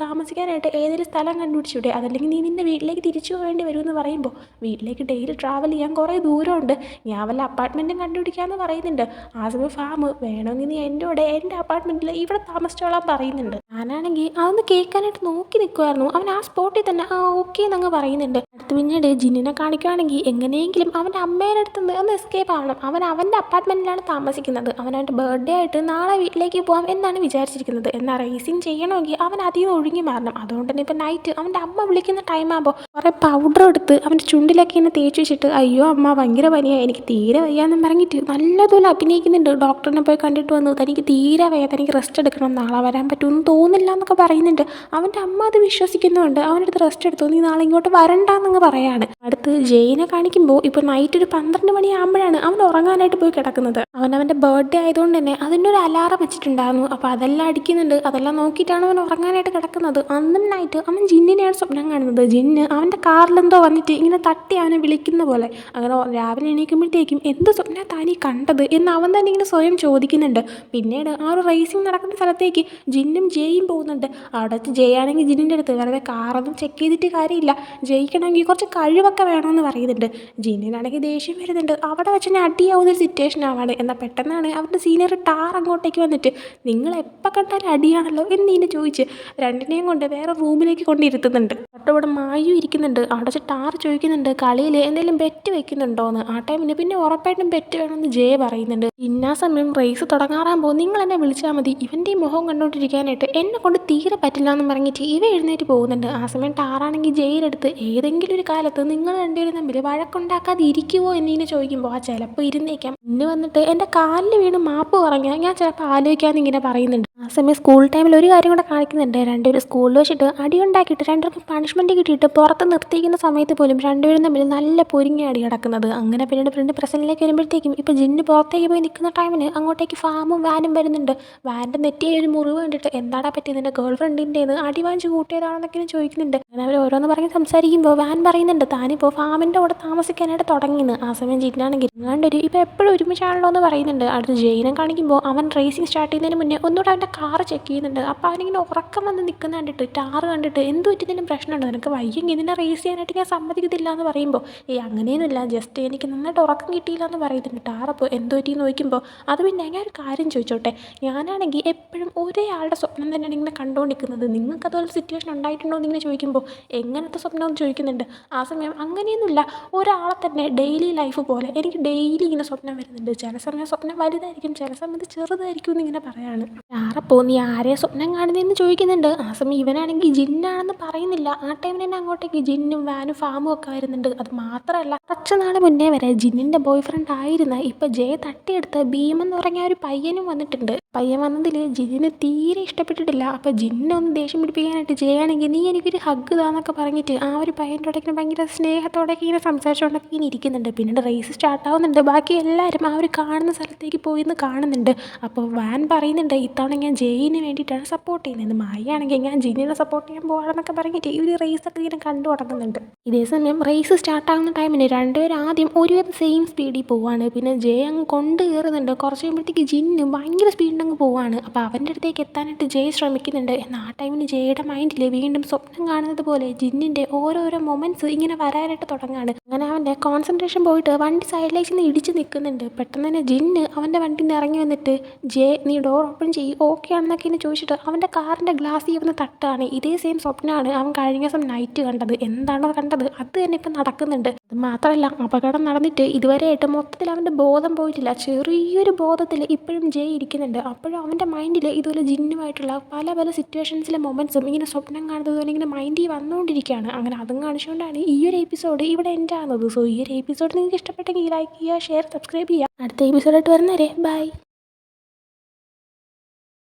താമസിക്കാനായിട്ട് ഏതൊരു സ്ഥലം കണ്ടുപിടിച്ചൂടെ, അതല്ലെങ്കിൽ നീ നിൻ്റെ വീട്ടിലേക്ക് തിരിച്ചു പോകേണ്ടി വരുമെന്ന് പറയുമ്പോൾ വീട്ടിലേക്ക് ഡെയിലി ട്രാവൽ ചെയ്യാൻ കുറേ ദൂരമുണ്ട്, ഞാൻ വല്ല അപ്പാർട്ട്മെൻറ്റും കണ്ടുപിടിക്കാമെന്ന് പറയുന്നുണ്ട്. ആ സമയം ഫാം വേണമെങ്കിൽ നീ എൻ്റെ കൂടെ എൻ്റെ അപ്പാർട്ട്മെൻറ്റിൽ ഇവിടെ താമസിച്ചോളാൻ പറയുന്നുണ്ട്. ഞാനാണെങ്കിൽ അതൊന്ന് കേൾക്കാനായിട്ട് നോക്കി നിൽക്കുമായിരുന്നു. അവൻ ആ സ്പോട്ടിൽ തന്നെ ആ ഓക്കെ എന്നങ്ങ് പറയുന്നുണ്ട്. അടുത്ത് പിന്നീട് ജിന്നിനെ കാണിക്കുകയാണെങ്കിൽ എങ്ങനെയെങ്കിലും അവൻ്റെ അമ്മയുടെ അടുത്ത് നിന്ന് ഒന്ന് എസ്കേപ്പ് ആവണം. അവൻ അവൻ്റെ അപ്പാർട്ട്മെൻറ്റിലാണ് താമസിക്കുന്നത്. അവൻ്റെ ബർത്ത്ഡേ ആയിട്ട് നാളെ വീട്ടിലേക്ക് പോകാം എന്നാണ് വിചാരിച്ചിരിക്കുന്നത്. എന്നാൽ റേസിങ് ചെയ്യണമെങ്കിൽ അവൻ അതിൽ നിന്ന് ഒഴുകി മാറണം. അതുകൊണ്ട് തന്നെ ഇപ്പം നൈറ്റ് അവൻ്റെ അമ്മ വിളിക്കുന്ന ടൈം ആകുമ്പോൾ കുറേ പൗഡർ എടുത്ത് അവൻ്റെ ചുണ്ടിലൊക്കെ ഇങ്ങനെ തേച്ച് വെച്ചിട്ട് അയ്യോ അമ്മ ഭയങ്കര പനിയാണ് എനിക്ക് തീരെ വയ്യാന്നും പറഞ്ഞിട്ട് നല്ലതുപോലെ അഭിനയിക്കുന്നുണ്ട്. ഡോക്ടറിനെ പോയി കണ്ടിട്ട് വന്നു, തനിക്ക് തീരെ വയ്യ, തനിക്ക് റെസ്റ്റ് എടുക്കണം, നാളെ വരാൻ പറ്റുമെന്ന് തോന്നില്ല എന്നൊക്കെ പറയുന്നുണ്ട്. അവൻ്റെ അമ്മ അത് വിശ്വസിക്കുന്നുണ്ട്. അവനടുത്ത് റെസ്റ്റ് എടുത്തു, നീ നാളെ ഇങ്ങോട്ട് വരണ്ടെന്നങ്ങ് പറയാണ്. അടുത്ത് ജയിനെ കാണിക്കുമ്പോൾ ഇപ്പോൾ നൈറ്റ് ഒരു 12 മണിയാകുമ്പോഴാണ് അവൻ ഉറങ്ങാനായിട്ട് പോയി കിടക്കുന്നത്. അവൻ്റെ ബർത്ത്ഡേ ആയതുകൊണ്ട് തന്നെ അതിനൊരു അലാറം വെച്ചിട്ടുണ്ടായിരുന്നു. അപ്പോൾ അതെല്ലാം അടിക്കുന്നുണ്ട്. അതെല്ലാം നോക്കിയിട്ടാണ് അവൻ ഉറങ്ങാനായിട്ട് കിടക്കുന്നത്. അന്നും നൈറ്റ് അവൻ ജിന്നിനെയാണ് സ്വപ്നം കാണുന്നത്. ജിന്ന് അവൻ്റെ കാറിലെന്തോ വന്നിട്ട് ഇങ്ങനെ തട്ടി അവനെ വിളിക്കുന്ന പോലെ. അങ്ങനെ രാവിലെ എണീക്കുമ്പോഴത്തേക്കും എന്ത് സ്വപ്നം താനീ കണ്ടത് എന്ന് അവൻ തന്നെ ഇങ്ങനെ സ്വയം ചോദിക്കുന്നുണ്ട്. പിന്നീട് ആ ഒരു റേസിംഗ് നടക്കുന്ന സ്ഥലത്തേക്ക് ജിന്നും ജെ ജയും പോകുന്നുണ്ട്. അവിടെ വെച്ച് ജയാണെങ്കിൽ ജിന്നിൻ്റെ അടുത്ത് വെറുതെ കാറൊന്നും ചെക്ക് ചെയ്തിട്ട് കാര്യമില്ല, ജയിക്കണമെങ്കിൽ കുറച്ച് കഴിവൊക്കെ വേണമെന്ന് പറയുന്നുണ്ട്. ജിന്നിനാണെങ്കിൽ ദേഷ്യം വരുന്നുണ്ട്. അവിടെ വെച്ച് തന്നെ അടിയാവുന്നൊരു സിറ്റുവേഷൻ ആവാണ്. എന്നാൽ പെട്ടെന്നാണ് അവരുടെ സീനിയർ ടാർ അങ്ങോട്ടേക്ക് വന്നിട്ട് നിങ്ങൾ എപ്പോൾ കണ്ടാലും അടിയാണല്ലോ എന്നിങ്ങനെ ചോദിച്ച് രണ്ടിനെയും കൊണ്ട് വേറെ റൂമിലേക്ക് കൊണ്ടിരുത്തുന്നുണ്ട്. തൊട്ടവിടെ മായു ഇരിക്കുന്നുണ്ട്. അവിടെ വെച്ച് ടാർ ചോദിക്കുന്നുണ്ട് കളിയിൽ എന്തെങ്കിലും ബെറ്റ് വെക്കുന്നുണ്ടോയെന്ന്. ആ ടൈമിന് പിന്നെ ഉറപ്പായിട്ടും ബെറ്റ് വേണമെന്ന് ജയ പറയുന്നുണ്ട്. ഇന്നാ സമയം റേസ് തുടങ്ങാറാകുമ്പോൾ നിങ്ങൾ എന്നെ വിളിച്ചാൽ മതി, ഇവൻ്റെ ഈ മുഖം കണ്ടുകൊണ്ടിരിക്കാനായിട്ട് എന്നെ കൊണ്ട് തീരെ പറ്റില്ല എന്ന് പറഞ്ഞിട്ട് ഇവ എഴുന്നേറ്റ് പോകുന്നുണ്ട്. ആ സമയം ടാറാണെങ്കിൽ ജയിലെടുത്ത് ഏതെങ്കിലും ഒരു കാലത്ത് നിങ്ങൾ രണ്ടുപേരും തമ്മിൽ വഴക്കുണ്ടാക്കാതെ ഇരിക്കുമോ എന്നിങ്ങനെ ചോദിക്കുമ്പോൾ ആ ചിലപ്പോൾ ഇരുന്നേക്കാം, ഇന്ന് വന്നിട്ട് എൻ്റെ കാലിൽ വീണ് മാപ്പ് പറഞ്ഞാൽ ഞാൻ ചിലപ്പോൾ ആലോചിക്കാമെന്ന് ഇങ്ങനെ പറയുന്നുണ്ട്. ആ സമയം സ്കൂൾ ടൈമിൽ ഒരു കാര്യം കൂടെ കാണിക്കുന്നുണ്ട്. രണ്ടുപേരും സ്കൂളിൽ വെച്ചിട്ട് അടിയുണ്ടാക്കിയിട്ട് രണ്ടുപേർക്കും പണിഷ്മെൻറ്റ് കിട്ടിയിട്ട് പുറത്ത് നിർത്തിയിരിക്കുന്ന സമയത്ത് പോലും രണ്ടുപേരും തമ്മിൽ നല്ല പൊരിഞ്ഞ അടി കിടക്കുന്നത്. അങ്ങനെ പിന്നീട് പ്രസൻറ്റിലേക്ക് വരുമ്പോഴത്തേക്കും ഇപ്പോൾ ജിന്ന് പുറത്തേക്ക് പോയി നിൽക്കുന്ന ടൈമിന് അങ്ങോട്ടേക്ക് ഫാമും വാനും വരുന്നുണ്ട്. വാൻ്റെ നെറ്റിയെ ഒരു മുറിവ് കണ്ടിട്ട് എന്താടാ പറ്റിയത്, നിൻ്റെ ഗേൾ ഫ്രണ്ടിൻ്റെന്ന് അടി വാങ്ങിച്ച് കൂട്ടിയതാണെന്നൊക്കെ ചോദിക്കുന്നുണ്ട്. അങ്ങനെ അവർ ഓരോന്ന് പറഞ്ഞ് സംസാരിക്കുമ്പോൾ വാൻ പറയുന്നുണ്ട് താനിപ്പോൾ ഫാമിൻ്റെ കൂടെ താമസിക്കാനായിട്ട് തുടങ്ങിയെന്ന്. ആ സമയം ജിന്നാണെങ്കിൽ ഇങ്ങാണ്ടൊരു ഇപ്പോൾ എപ്പോഴും ഒരുമിച്ചാണല്ലോ എന്ന് പറയുന്നുണ്ട്. അടുത്ത് ജയിനെ കാണിക്കുമ്പോൾ അവൻ റേസിംഗ് സ്റ്റാർട്ട് ചെയ്യുന്നതിന് മുന്നേ ഒന്നുകൂടെ അവൻ്റെ കാർ ചെക്ക് ചെയ്യുന്നുണ്ട്. അപ്പോൾ അവനിങ്ങനെ ഉറക്കം വന്ന് നിൽക്കുന്ന കണ്ടിട്ട് ടാർ കണ്ടിട്ട് എന്ത് പറ്റിയതിനും പ്രശ്നമുണ്ടോ, നിനക്ക് വയ്യെങ്കിൽ ഇതിനെ റേസ് ചെയ്യാനായിട്ട് ഞാൻ സമ്മതിക്കത്തില്ല എന്ന് പറയുമ്പോൾ അങ്ങനെയൊന്നുമില്ല, ജസ്റ്റ് എനിക്ക് നന്നായിട്ട് ഉറക്കം കിട്ടിയില്ല എന്ന് പറയുന്നുണ്ട്. ടാർ അപ്പോൾ എന്ത് പറ്റിയെന്ന് ചോദിക്കുമ്പോൾ അത് പിന്നെ ഞാൻ ഒരു കാര്യം ചോദിച്ചോട്ടെ, ഞാനാണെങ്കിൽ എപ്പോഴും ഒരേ ആളുടെ സ്വപ്നം തന്നെയാണ് ഇങ്ങനെ കണ്ടുകൊണ്ടിരിക്കുന്നത്, നിങ്ങൾക്ക് അതുപോലെ സിറ്റുവേഷൻ ഉണ്ടായിട്ടുണ്ടോ എന്നിങ്ങനെ ചോദിക്കുമ്പോൾ എങ്ങനത്തെ സ്വപ്നം എന്ന് ചോദിക്കുന്നുണ്ട്. ആ സമയം അങ്ങനെയൊന്നുമില്ല, ഒരാളെ തന്നെ ഡെയിലി ലൈഫ് പോലെ എനിക്ക് ഡെയിലി ഇങ്ങനെ സ്വപ്നം വരുന്നുണ്ട്, ചില സമയം സ്വപ്നം വലുതായിരിക്കും, ചില സമയത്ത് ചെറുതായിരിക്കും എന്നിങ്ങനെ പറയാണ്. ടാറപ്പോൾ നീ ആരെയും സ്വപ്നം കാണുന്നതെന്ന് ചോദിക്കുന്നുണ്ട്. ആ സമയം ഇവനാണെങ്കിൽ ജിന്നാണെന്ന് പറയുന്നില്ല. ആ ടൈമിൽ തന്നെ അങ്ങോട്ടേക്ക് ജിന്നും വാനും ഫാമും ഒക്കെ വരുന്നുണ്ട്. അത് മാത്രമല്ല കുറച്ച് നാൾ മുന്നേ വരെ ജിന്നിൻ്റെ ബോയ് ഫ്രണ്ട് ആയിരുന്ന ഇപ്പോൾ ജയ തട്ടിയെടുത്ത ഭീമെന്ന് പറഞ്ഞ ഒരു പയ്യനും വന്നിട്ടുണ്ട്. പയ്യൻ വന്നതിൽ ജിന്നിന് തീരെ ഇഷ്ടപ്പെട്ടിട്ടില്ല. അപ്പോൾ ജിന്നെ ഒന്ന് ദേഷ്യം പിടിപ്പിക്കാനായിട്ട് ജയാണെങ്കിൽ നീ എനിക്കൊരു ഹഗ് താന്നൊക്കെ പറഞ്ഞിട്ട് ആ ഒരു പയ്യൻ്റെ ഇടയ്ക്ക് ഭയങ്കര സ്നേഹത്തോടെയൊക്കെ ഇങ്ങനെ സംസാരിച്ചുകൊണ്ടൊക്കെ ഇങ്ങനെ ഇരിക്കുന്നുണ്ട്. പിന്നീട് റേസ് സ്റ്റാർട്ടാവുന്നുണ്ട്. ബാക്കി എല്ലാവരും ആ ഒരു കാണുന്ന സ്ഥലത്തേക്ക് പോയി എന്ന് കാണുന്നുണ്ട്. അപ്പോൾ വാൻ പറയുന്നുണ്ട് ഇത്തവണ ഞാൻ ജയിന് വേണ്ടിയിട്ടാണ് സപ്പോർട്ട് ചെയ്യുന്നത്, മായാണെങ്കിൽ ഞാൻ ജിന്നിനെ സപ്പോർട്ട് ചെയ്യാൻ പോകാമെന്നൊക്കെ പറഞ്ഞിട്ട് ഈ ഒരു റേസൊക്കെ ഇങ്ങനെ കണ്ടു തുടങ്ങുന്നുണ്ട്. ഇതേ സമയം റേസ് സ്റ്റാർട്ടാകുന്ന ടൈമിന് രണ്ടുപേരും ആദ്യം ഒരുവിധം സെയിം സ്പീഡിൽ പോവാണ്. പിന്നെ ജയ അങ്ങ് കൊണ്ട് കയറുന്നുണ്ട്. കുറച്ച് കഴിയുമ്പോഴത്തേക്ക് ജിന്ന് ഭയങ്കര സ്പീഡിലങ്ങ് പോവാണ്. അപ്പോൾ അവൻ്റെ അടുത്തേക്ക് എത്താനായിട്ട് ജയ ശ്രമിക്കുന്നുണ്ട്. എന്നാൽ ആ ടൈമിന് ജയയുടെ മൈൻഡിൽ വീണ്ടും സ്വപ്നം കാണുന്നത് പോലെ ജിന്നിൻ്റെ ഓരോരോ മൊമെൻറ്റ്സ് ഇങ്ങനെ വരാനായിട്ട് തുടങ്ങുകയാണ്. അങ്ങനെ അവൻ്റെ കോൺസെൻട്രേഷൻ പോയിട്ട് വണ്ടി സൈഡിലേക്ക് നിന്ന് ഇടിച്ച് നിൽക്കുന്നുണ്ട്. പെട്ടെന്ന് തന്നെ ജിന്ന് അവൻ്റെ വണ്ടിയിൽ നിന്ന് ഇറങ്ങി വന്നിട്ട് ജയ നീ ഡോർ ഓപ്പൺ ചെയ്യും ഓക്കെ ആണെന്നൊക്കെ ഇങ്ങനെ ചോദിച്ചിട്ട് അവൻ്റെ കാറിൻ്റെ ഗ്ലാസ്സിൽ വന്ന് തട്ടാണ്. ഇതേ സെയിം സ്വപ്നമാണ് അവൻ കഴിഞ്ഞ ദിവസം നൈറ്റ് കണ്ടത്. എന്താണോ കണ്ടത് അത് തന്നെ ഇപ്പം നടക്കുന്നുണ്ട്. അത് മാത്രമല്ല അപകടം നടന്നിട്ട് ഇതുവരെയായിട്ട് മൊത്തത്തിൽ അവൻ്റെ ബോധം പോയിട്ടില്ല. ചെറിയൊരു ബോധത്തിൽ ഇപ്പോഴും ജയ് ഇരിക്കുന്നുണ്ട്. അപ്പോഴും അവൻ്റെ മൈൻഡിൽ ഇതുപോലെ ജിന്നുമായിട്ടുള്ള പല പല സിറ്റുവേഷൻസിലെ മൊമെൻറ്റ്സും ഇങ്ങനെ സ്വപ്നം കാണുന്നത് പോലെ ഇങ്ങനെ മൈൻഡിൽ വന്നുകൊണ്ടിരിക്കുകയാണ്. അങ്ങനെ അതും കാണിച്ചുകൊണ്ടാണ് ഈ ഒരു എപ്പിസോഡ് ഇവിടെ എൻഡ് ആകുന്നത്. സോ ഈ ഒരു എപ്പിസോഡ് നിങ്ങൾക്ക് ഇഷ്ടപ്പെട്ടെങ്കിൽ ലൈക്ക് ചെയ്യുക, ഷെയർ, സബ്സ്ക്രൈബ് ചെയ്യുക. അടുത്ത എപ്പിസോഡായിട്ട് വരുന്നവരെ ബൈ.